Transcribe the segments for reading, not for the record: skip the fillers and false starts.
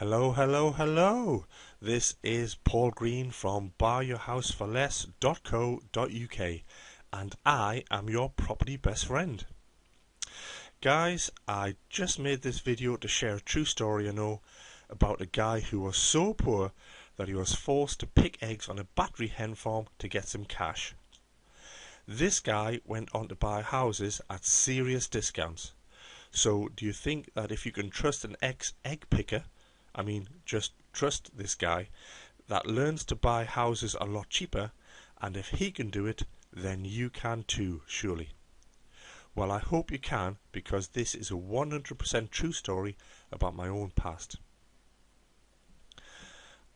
Hello, hello, hello. This is Paul Green from buyyourhouseforless.co.uk and I am your property best friend. Guys, I just made this video to share a true story I know about a guy who was so poor that he was forced to pick eggs on a battery hen farm to get some cash. This guy went on to buy houses at serious discounts. So do you think that if you can trust an ex-egg picker, just trust this guy that learns to buy houses a lot cheaper, and if he can do it, then you can too, surely. Well, I hope you can, because this is a 100% true story about my own past.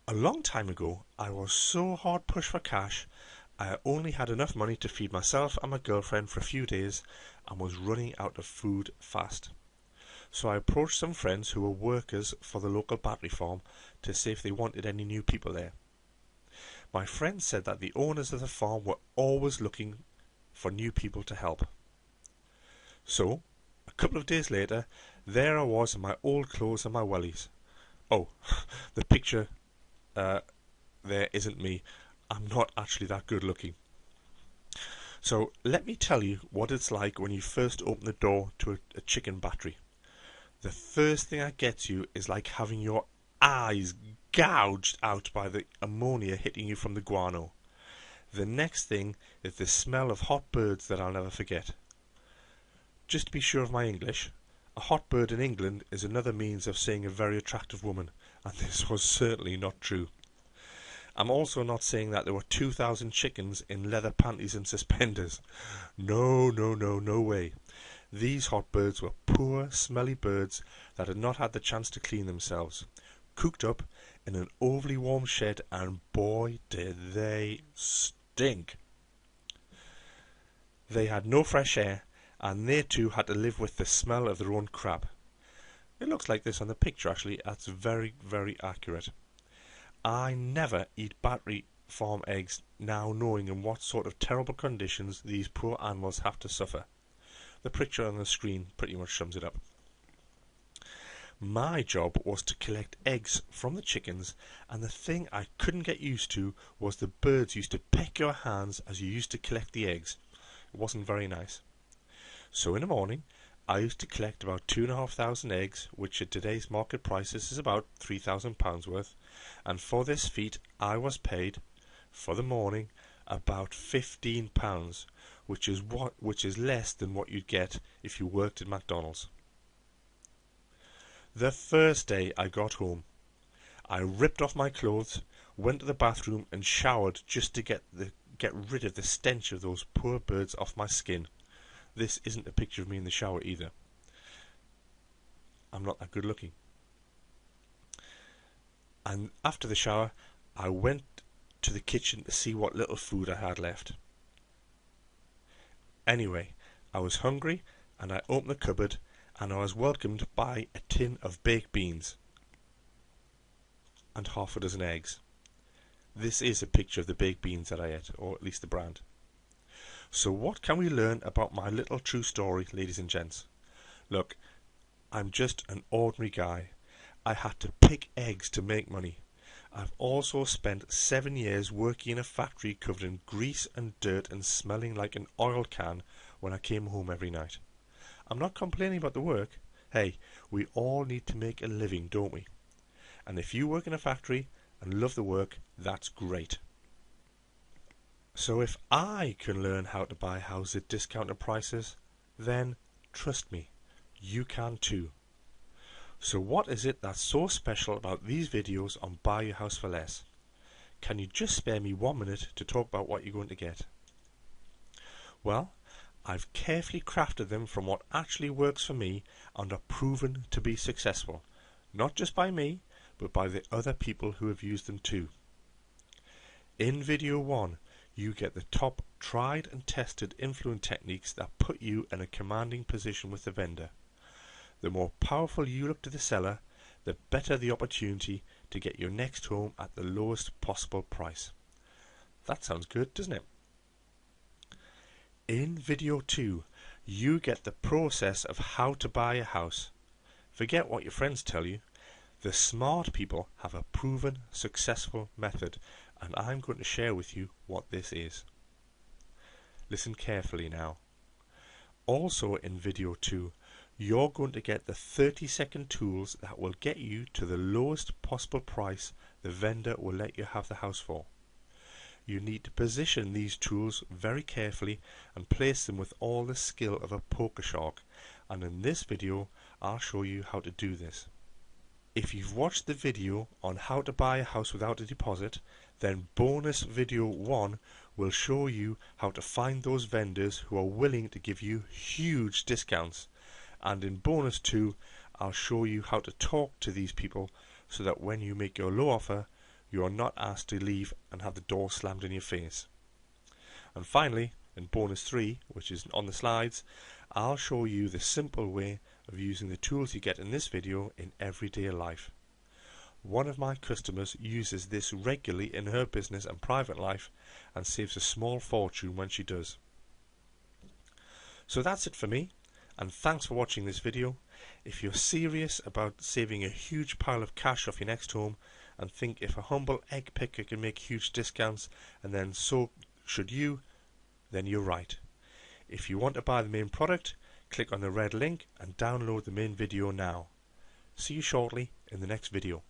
A long time ago, I was so hard pushed for cash, I only had enough money to feed myself and my girlfriend for a few days and was running out of food fast. So I approached some friends who were workers for the local battery farm to see if they wanted any new people there. My friends said that the owners of the farm were always looking for new people to help. So, a couple of days later, there I was in my old clothes and my wellies. Oh, the picture there isn't me. I'm not actually that good looking. So, let me tell you what it's like when you first open the door to a chicken battery. The first thing that gets you is like having your eyes gouged out by the ammonia hitting you from the guano. The next thing is the smell of hot birds that I'll never forget. Just to be sure of my English, a hot bird in England is another means of saying a very attractive woman, and this was certainly not true. I'm also not saying that there were 2,000 chickens in leather panties and suspenders. No, no, no, no way. These hot birds were poor, smelly birds that had not had the chance to clean themselves, cooked up in an overly warm shed, and boy did they stink. They had no fresh air, and they too had to live with the smell of their own crap. It looks like this on the picture actually. That's very, very accurate. I never eat battery farm eggs now, knowing in what sort of terrible conditions these poor animals have to suffer. The picture on the screen pretty much sums it up. My job was to collect eggs from the chickens, and the thing I couldn't get used to was the birds used to peck your hands as you used to collect the eggs. It wasn't very nice. So in the morning, I used to collect about 2,500 eggs, which at today's market prices is about £3,000 worth, and for this feat I was paid, for the morning, about £15, which is less than what you'd get if you worked at McDonald's. The first day I got home, I ripped off my clothes, went to the bathroom and showered just to get rid of the stench of those poor birds off my skin. This isn't a picture of me in the shower either. I'm not that good looking. And after the shower, I went to the kitchen to see what little food I had left. Anyway, I was hungry and I opened the cupboard and I was welcomed by a tin of baked beans and half a dozen eggs. This is a picture of the baked beans that I ate, or at least the brand. So what can we learn about my little true story, ladies and gents? Look, I'm just an ordinary guy. I had to pick eggs to make money. I've also spent 7 years working in a factory covered in grease and dirt and smelling like an oil can when I came home every night. I'm not complaining about the work. Hey, we all need to make a living, don't we? And if you work in a factory and love the work, that's great. So if I can learn how to buy houses at discounted prices, then trust me, you can too. So what is it that's so special about these videos on Buy Your House for Less? Can you just spare me 1 minute to talk about what you're going to get? Well, I've carefully crafted them from what actually works for me and are proven to be successful, not just by me, but by the other people who have used them too. In video 1, you get the top tried and tested influence techniques that put you in a commanding position with the vendor. The more powerful you look to the seller, the better the opportunity to get your next home at the lowest possible price. That sounds good, doesn't it? In video 2, you get the process of how to buy a house. Forget what your friends tell you. The smart people have a proven, successful method, and I'm going to share with you what this is. Listen carefully now. Also in video 2, you're going to get the 30-second tools that will get you to the lowest possible price the vendor will let you have the house for. You need to position these tools very carefully and place them with all the skill of a poker shark, and in this video I'll show you how to do this. If you've watched the video on how to buy a house without a deposit, then bonus video 1 will show you how to find those vendors who are willing to give you huge discounts, and in bonus 2 I'll show you how to talk to these people so that when you make your low offer you are not asked to leave and have the door slammed in your face. And finally, in bonus 3, which is on the slides, I'll show you the simple way of using the tools you get in this video in everyday life. One of my customers uses this regularly in her business and private life and saves a small fortune when she does. So that's it for me, and thanks for watching this video. If you're serious about saving a huge pile of cash off your next home and think if a humble egg picker can make huge discounts, and then so should you, then you're right. If you want to buy the main product, click on the red link and download the main video now. See you shortly in the next video.